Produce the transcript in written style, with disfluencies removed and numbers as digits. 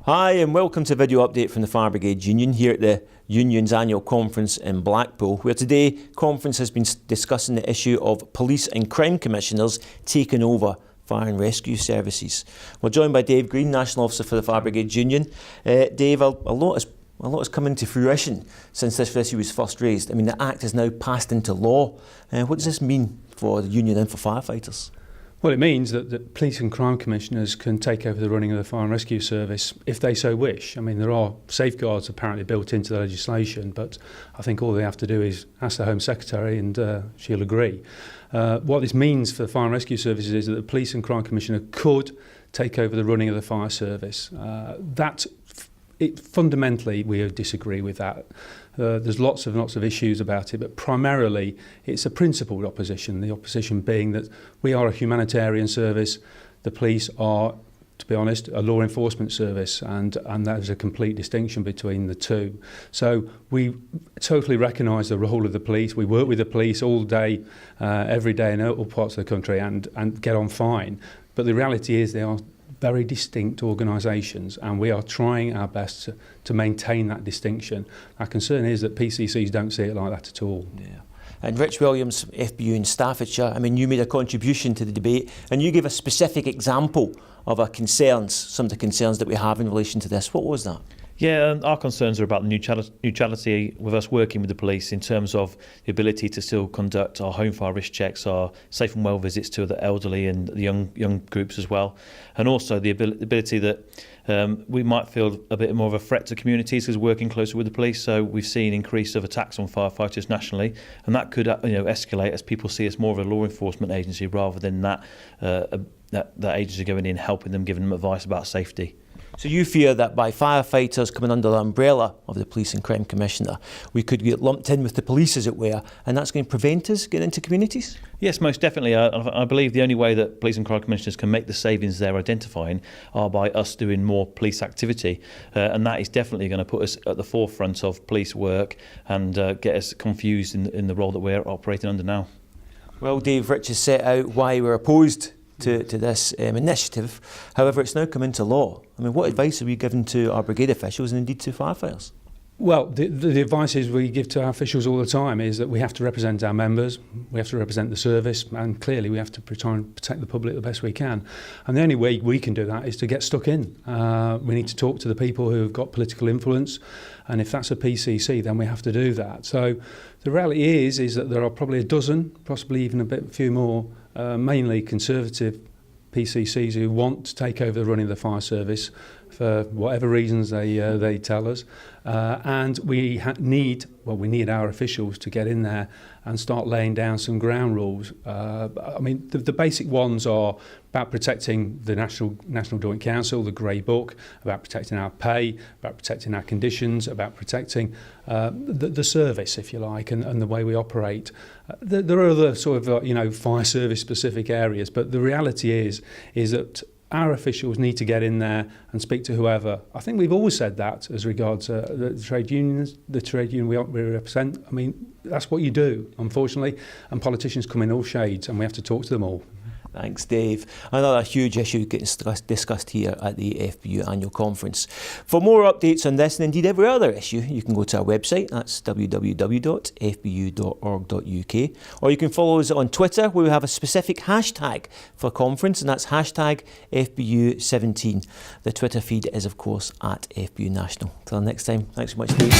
Hi and welcome to a video update from the Fire Brigade Union here at the Union's annual conference in Blackpool, where today conference has been discussing the issue of police and crime commissioners taking over fire and rescue services. We're joined by Dave Green, National Officer for the Fire Brigade Union. Dave, a lot has come into fruition since this issue was first raised. I mean, the Act is now passed into law. What does this mean for the Union and for firefighters? Well, it means that the police and crime commissioners can take over the running of the fire and rescue service if they so wish. I mean, there are safeguards apparently built into the legislation, but I think all they have to do is ask the Home Secretary and she'll agree. What this means for the fire and rescue services is that the police and crime commissioner could take over the running of the fire service. Fundamentally, we disagree with that. There's lots of issues about it, but primarily it's a principled opposition. The opposition being that we are a humanitarian service, the police are, to be honest, a law enforcement service, and there's a complete distinction between the two. So we totally recognise the role of the police. We work with the police all day, every day in all parts of the country and get on fine. But the reality is they are very distinct organisations, and we are trying our best to maintain that distinction. Our concern is that PCCs don't see it like that at all. Yeah. And Rich Williams, FBU in Staffordshire, I mean, you made a contribution to the debate and you gave a specific example of our concerns, some of the concerns that we have in relation to this. What was that? Yeah, our concerns are about the neutrality with us working with the police in terms of the ability to still conduct our home fire risk checks, our safe and well visits to the elderly and the young groups as well, and also the ability that we might feel a bit more of a threat to communities because working closer with the police. So we've seen increase of attacks on firefighters nationally, and that could escalate as people see us more of a law enforcement agency rather than that agency going in helping them, giving them advice about safety. So you fear that by firefighters coming under the umbrella of the Police and Crime Commissioner, we could get lumped in with the police, as it were, and that's going to prevent us getting into communities? Yes, most definitely. I believe the only way that Police and Crime Commissioners can make the savings they're identifying are by us doing more police activity, and that is definitely going to put us at the forefront of police work and get us confused in the role that we're operating under now. Well, Dave, Rich has set out why we're opposed to this initiative. However, it's now come into law. I mean, what advice are we given to our brigade officials and indeed to firefighters? Well, the advice we give to our officials all the time is that we have to represent our members, we have to represent the service, and clearly we have to try and protect the public the best we can. And the only way we can do that is to get stuck in. We need to talk to the people who have got political influence, and if that's a PCC, then we have to do that. So the reality is that there are probably a dozen, possibly even a few more, mainly Conservative PCCs who want to take over the running of the fire service for whatever reasons they tell us, and we need our officials to get in there and start laying down some ground rules. I mean, the basic ones are about protecting the National Joint Council, the Grey Book, about protecting our pay, about protecting our conditions, about protecting the service, if you like, and the way we operate. There are other sort of fire service specific areas, but the reality is that our officials need to get in there and speak to whoever. I think we've always said that as regards the trade unions, the trade union we represent. I mean, that's what you do, unfortunately, and politicians come in all shades and we have to talk to them all. Thanks, Dave. Another huge issue getting discussed here at the FBU annual conference. For more updates on this and indeed every other issue, you can go to our website, that's www.fbu.org.uk, or you can follow us on Twitter, where we have a specific hashtag for conference, and that's hashtag FBU17. The Twitter feed is, of course, at FBU National. Till next time, thanks so much, Dave.